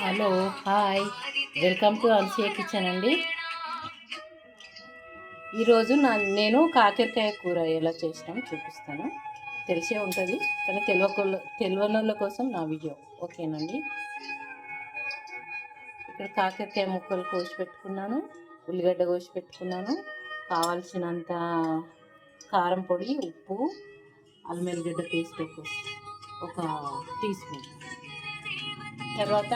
Hello, hi, welcome to అన్సియా kitchen అండి. ఈరోజు నేను కాకరకాయ కూర ఎలా చేసినామో చూపిస్తాను. తెలిసే ఉంటుంది కానీ తెలియనోళ్ళ కోసం నా వీడియో. ఓకేనండి. ఇక్కడ కాకరకాయ ముక్కలు కోసి పెట్టుకున్నాను, ఉల్లిగడ్డ కోసి పెట్టుకున్నాను, కావాల్సినంత కారం పొడి, ఉప్పు, అల్లం వెల్లిగడ్డ పేస్ట్ ఒక టీ స్పూన్, తర్వాత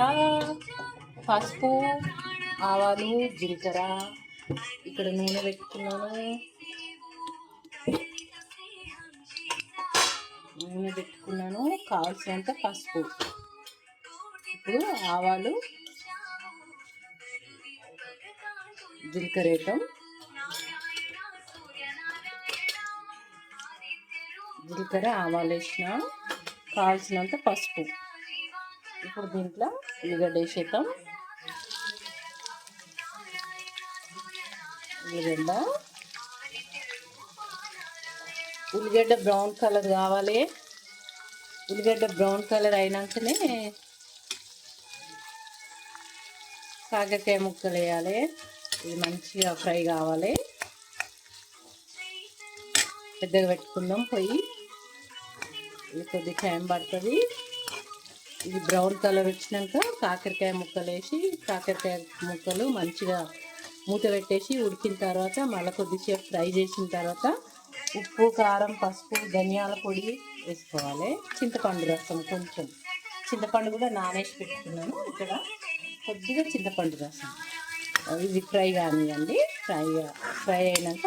పసుపు, ఆవాలు, జీలకర్ర, ఇక్కడ నూనె పెట్టుకున్నాను. కావాల్సినంత పసుపు, ఇప్పుడు ఆవాలు, జీలకర్ర వేయటం, ఆవాలు వేసిన, కావాల్సినంత పసుపు. ఇప్పుడు దీంట్లో ఉల్లిగడ్డ వేసేద్దాం. ఉల్లిగడ్డ బ్రౌన్ కలర్ కావాలి. ఉల్లిగడ్డ బ్రౌన్ కలర్ అయినాకనే కాకరకాయ ముక్కలు వేయాలి. ఇది మంచిగా ఫ్రై కావాలి. పెద్దగా పెట్టుకుందాం పొయ్యి, ఇది కొద్ది టైం పడుతుంది. ఇది బ్రౌన్ కలర్ వచ్చినాక కాకరకాయ ముక్కలు వేసి, కాకరకాయ ముక్కలు మంచిగా మూత పెట్టేసి ఉడికిన తర్వాత మళ్ళీ కొద్దిసేపు ఫ్రై చేసిన తర్వాత ఉప్పు, కారం, పసుపు, ధనియాల పొడి వేసుకోవాలి. చింతపండు రసం, కొంచెం చింతపండు కూడా నానేసి పెట్టుకున్నాను. ఇక్కడ కొద్దిగా చింతపండు రసం. ఇది ఫ్రై కానివ్వండి. ఫ్రై అయినాక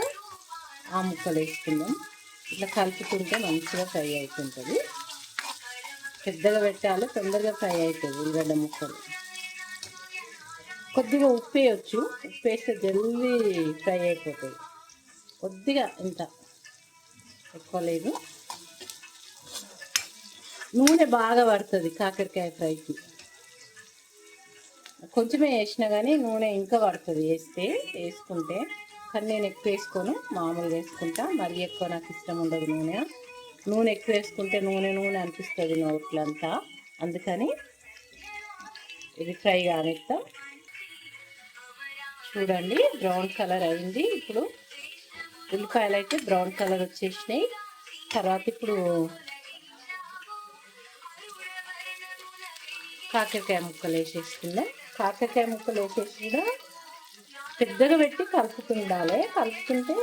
ఆ ముక్కలు వేసుకుందాం. ఇట్లా కలుపుకుంటే మంచిగా ఫ్రై అవుతుంటుంది. పెద్దగా పెట్టాలి, తొందరగా ఫ్రై అవుతుంది ఉల్లిగడ్డ ముక్కలు. కొద్దిగా ఉప్పు వేయచ్చు, ఉప్పు వేస్తే జల్దీ ఫ్రై అయిపోతుంది. కొద్దిగా ఇంత ఎక్కువ లేదు. నూనె బాగా పడుతుంది కాకరకాయ ఫ్రైకి. కొంచెమే వేసినా కానీ నూనె ఇంకా పడుతుంది వేసుకుంటే. కానీ నేను ఎక్కువ వేసుకోను, మామూలుగా వేసుకుంటా. మరీ ఎక్కువ నాకు ఇష్టం ఉండదు నూనె ఎక్కువ వేసుకుంటే నూనె అనిపిస్తుంది నోట్లంతా. అందుకని ఇది ఫ్రై కానిస్తా. చూడండి, బ్రౌన్ కలర్ అయింది. ఇప్పుడు ఉల్లిపాయలు అయితే బ్రౌన్ కలర్ వచ్చేసినాయి. తర్వాత ఇప్పుడు కాకరకాయ ముక్కలు వేసేసుకుందాం. కాకరకాయ ముక్కలు వేసేసి కూడా పెద్దగా పెట్టి కలుపుతుండాలి. కలుపుతుంటే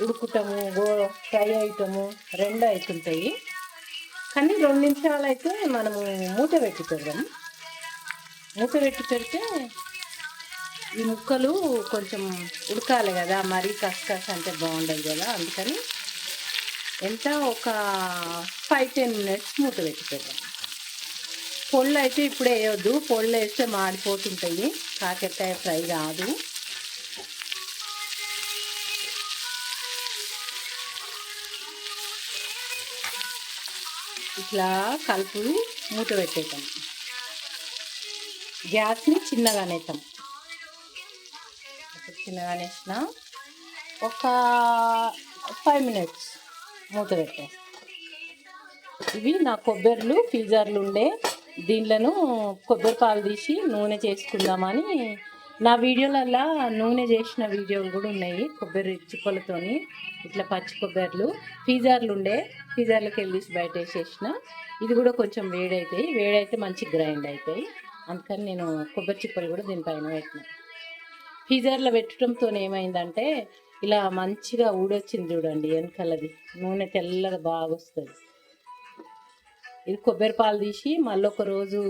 ఉడుకుతాము, ఫ్రై అవుతాము, రెండు అవుతుంటాయి. కానీ 2 నిమిషాలు అయితే మనము మూత పెట్టి పెడదాం. మూత పెట్టి పెడితే ఈ ముక్కలు కొంచెం ఉడకాలి కదా, మరీ కసకస అంటే బాగుండదు కదా. అందుకని ఎంత ఒక 5-10 మినిట్స్ మూత పెట్టి పెడదాం. పొళ్ళు అయితే ఇప్పుడే వేయొద్దు, పొళ్ళు వేస్తే మాడిపోతుంటాయి, కాకరకాయ ఫ్రై కాదు. ఇట్లా కలుపు మూత పెట్టేద్దాం. గ్యాస్ని చిన్నగానేస్తాం. చిన్నగానేసిన ఒక 5 మినిట్స్ మూత పెట్టేస్తాం. ఇవి నా కొబ్బరిలు ఫ్రీజర్లు ఉండే, దీంట్లను కొబ్బరి పాలు తీసి నూనె చేసుకుందామని. నా వీడియోలల్లో నూనె చేసిన వీడియోలు కూడా ఉన్నాయి, కొబ్బరి చిప్పలతోని. ఇట్లా పచ్చి కొబ్బరిలు ఫ్రీజర్లు ఉండే, ఫ్రీజర్లోకి వెళ్ళి బయట వేసేసిన. ఇది కూడా కొంచెం వేడైతే మంచి గ్రైండ్ అవుతాయి. అందుకని నేను కొబ్బరి చిప్పలు కూడా దీనిపైన పెట్టిన. ఫ్రీజర్లో పెట్టడంతో ఏమైందంటే ఇలా మంచిగా ఊడొచ్చింది చూడండి, వెనకలది నూనె తెల్లగా బాగా వస్తుంది. ఇది కొబ్బరి పాలు తీసి మళ్ళీ ఒక రోజు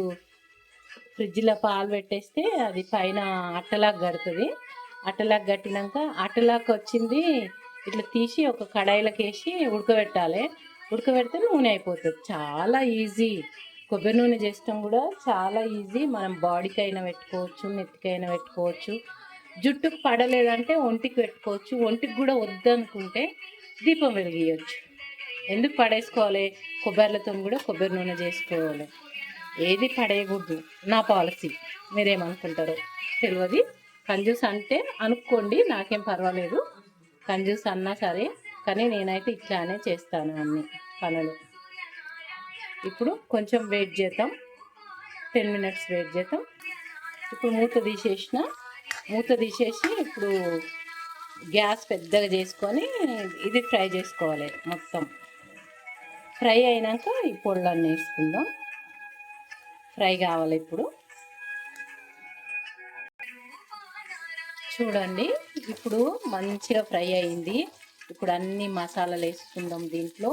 ఫ్రిడ్జ్లో పాలు పెట్టేస్తే అది పైన అట్టలాగా కడుతుంది. అట్టలాగా కట్టినాక అట్టలాగా వచ్చింది ఇట్లా తీసి ఒక కడాయిలోకి వేసి ఉడకబెట్టాలి. ఉడకబెడితే నూనె అయిపోతుంది. చాలా ఈజీ. కొబ్బరి నూనె చేస్తాం కూడా చాలా ఈజీ. మనం బాడీకి అయినా పెట్టుకోవచ్చు, నెత్తికైనా పెట్టుకోవచ్చు. జుట్టుకు పడలేదంటే ఒంటికి పెట్టుకోవచ్చు. ఒంటికి కూడా వద్దనుకుంటే దీపం వెలిగించవచ్చు. ఎందుకు పడేసుకోవాలి? కొబ్బరిలతో కూడా కొబ్బరి నూనె చేసుకోవాలి. ఏది పడేయకూడదు, నా పాలసీ. మీరేమనుకుంటారో తెలియదు. కంజూస్ అంటే అనుకోండి, నాకేం పర్వాలేదు. కంజూస్ అన్నా సరే, కానీ నేనైతే ఇట్లానే చేస్తాను అన్ని పనులు. ఇప్పుడు కొంచెం వెయిట్ చేద్దాం. 10 మినిట్స్ వెయిట్ చేద్దాం. ఇప్పుడు మూత తీసేసి ఇప్పుడు గ్యాస్ పెద్దగా చేసుకొని ఇది ఫ్రై చేసుకోవాలి. మొత్తం ఫ్రై అయినాక ఈ పొళ్ళన్నీ వేసుకుందాం. ఫ్రై కావాలి. ఇప్పుడు చూడండి, ఇప్పుడు మంచిగా ఫ్రై అయింది. ఇప్పుడు అన్ని మసాలాలు వేసుకుందాం దీంట్లో.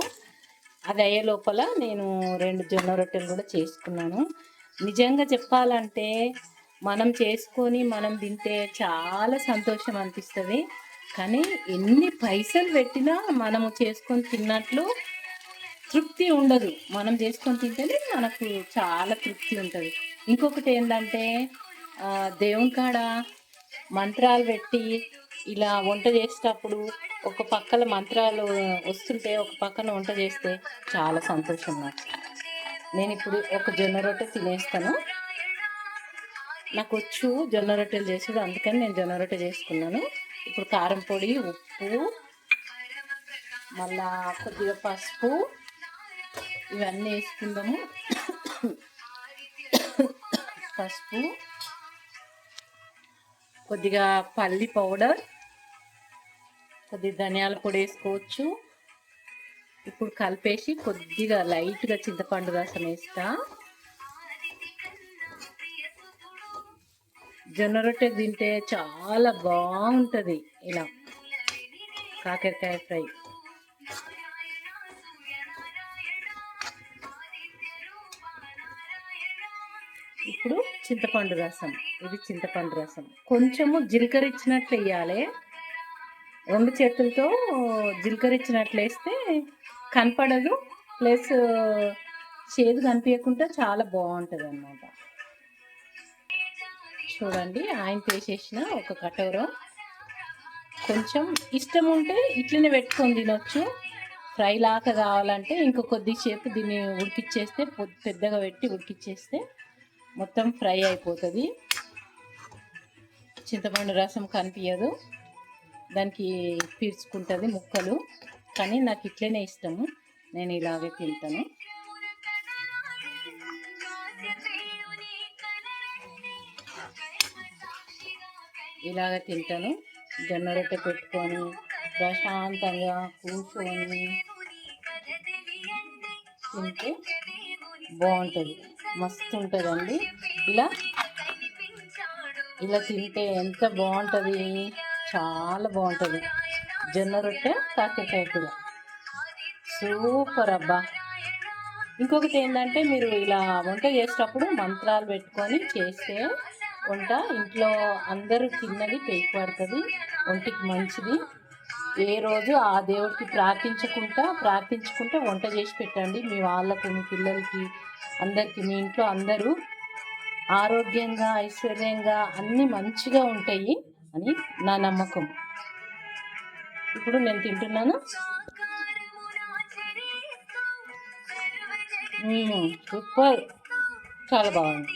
అది అయ్యే లోపల నేను 2 జొన్న రొట్టెలు కూడా చేసుకున్నాను. నిజంగా చెప్పాలంటే మనం చేసుకొని మనం తింటే చాలా సంతోషం అనిపిస్తుంది. కానీ ఎన్ని పైసలు పెట్టినా మనము చేసుకొని తిన్నట్లు తృప్తి ఉండదు. మనం చేసుకొని తింటేనే మనకు చాలా తృప్తి ఉంటుంది. ఇంకొకటి ఏంటంటే దేవుని కాడ మంత్రాలు పెట్టి ఇలా వంట చేసేటప్పుడు ఒక పక్కన మంత్రాలు వస్తుంటే ఒక పక్కన వంట చేస్తే చాలా సంతోషం నాకు. నేను ఇప్పుడు ఒక జొన్న రొట్టె తినేస్తాను. నాకు వచ్చు జొన్న రొట్టెలు చేసుడు, అందుకని నేను జొన్న రొట్టె చేసుకున్నాను. ఇప్పుడు కారం పొడి, ఉప్పు, మళ్ళా కొద్దిగా పసుపు ఇవన్నీ వేసుకుందాము. పసుపు, కొద్దిగా పల్లి పౌడర్, కొద్దిగా ధనియాల పొడి వేసుకోవచ్చు. ఇప్పుడు కలిపేసి కొద్దిగా లైట్గా చింతపండు రసం వేస్తా. జొన్న రొట్టె తింటే చాలా బాగుంటుంది ఇలా కాకరకాయ ఫ్రై. ఇప్పుడు చింతపండు రసం, ఇది చింతపండు రసం కొంచెము జీలకర్ర ఇచ్చినట్లు వేయాలి. 2 చేతులతో జీలకర్ర ఇచ్చినట్లు వేస్తే కనపడదు, ప్లస్ చేదు కనిపించకుండా చాలా బాగుంటుంది అన్నమాట. చూడండి, ఆయన వేసేసిన ఒక కటోరం. కొంచెం ఇష్టం ఉంటే ఇట్లనే పెట్టుకొని తినొచ్చు. ఫ్రై లాగా కావాలంటే ఇంకో కొద్దిసేపు దీన్ని ఉడికిచ్చేస్తే, పెద్దగా పెట్టి ఉడికిచ్చేస్తే మొత్తం ఫ్రై అయిపోతుంది. చింతపండు రసం కనిపించదు, దానికి పీల్చుకుంటుంది ముక్కలు. కానీ నాకు ఇట్లనే ఇష్టము, నేను ఇలాగే తింటాను. ఇలాగ తింటాను. జొన్న రొట్టె పెట్టుకొని ప్రశాంతంగా కూర్చొని తింటే బాగుంటుంది, మస్తు ఉంటుందండి. ఇలా తింటే ఎంత బాగుంటుంది, చాలా బాగుంటుంది. జొన్న రొట్టె కాకరకాయ కూర సూపర్ అబ్బా. ఇంకొకటి ఏంటంటే మీరు ఇలా వంట చేసేటప్పుడు మంత్రాలు పెట్టుకొని చేస్తే వంట ఇంట్లో అందరూ తిన్నది పేకి పడుతుంది, ఒంటికి మంచిది. ఏ రోజు ఆ దేవుడికి ప్రార్థించుకుంటా వంట చేసి పెట్టండి. మీ వాళ్ళకు, మీ పిల్లలకి, అందరికీ, మీ ఇంట్లో అందరూ ఆరోగ్యంగా ఐశ్వర్యంగా అన్నీ మంచిగా ఉంటాయి అని నా నమ్మకం. ఇప్పుడు నేను తింటున్నాను. సూపర్, చాలా బాగుంది,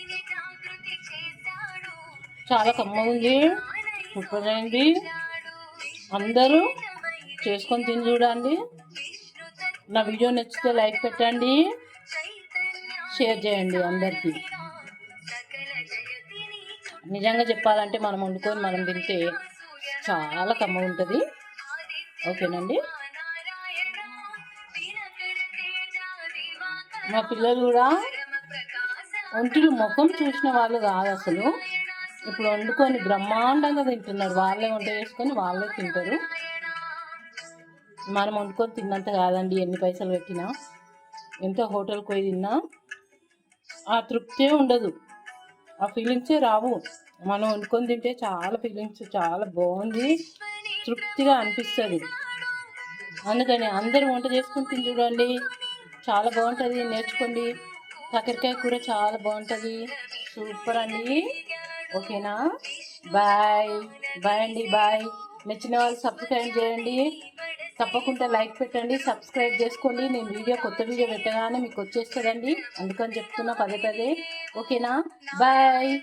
చాలా కమ్మగా ఉంది, సూపర్ అయింది. అందరూ చేసుకొని తిని చూడండి. నా వీడియో నచ్చితే లైక్ పెట్టండి, షేర్ చేయండి అందరికీ. నిజంగా చెప్పాలంటే మనం వండుకొని మనం తింటే చాలా కమ్మగా ఉంటుంది. ఓకేనండి. మా పిల్లలు కూడా ఒంటిలో ముఖం చూసిన వాళ్ళు కాదు అసలు. ఇప్పుడు వండుకొని బ్రహ్మాండంగా తింటున్నారు. వాళ్ళే వంట చేసుకొని వాళ్ళే తింటారు. మనం వండుకొని తిన్నంత కాదండి, ఎన్ని పైసలు పెట్టినా, ఎంత హోటల్కి పోయి తిన్నా ఆ తృప్తే ఉండదు, ఆ ఫీలింగ్సే రావు. మనం వండుకొని తింటే చాలా ఫీలింగ్స్, చాలా బాగుంది, తృప్తిగా అనిపిస్తుంది. అందుకని అందరూ వంట చేసుకొని తిని చూడండి, చాలా బాగుంటుంది, నేర్చుకోండి. కాకరకాయ కూర చాలా బాగుంటుంది, సూపర్ అండి. ఓకేనా, బాయ్ బాయ్ అండి, బాయ్. నచ్చిన వాళ్ళు సబ్స్క్రైబ్ చేయండి, తప్పకుండా లైక్ పెట్టండి, సబ్స్క్రైబ్ చేసుకోండి. నేను కొత్త వీడియో పెట్టగానే మీకు వచ్చేస్తుందండి, అందుకని చెప్తున్నా పదే పదే. ఓకేనా, బాయ్.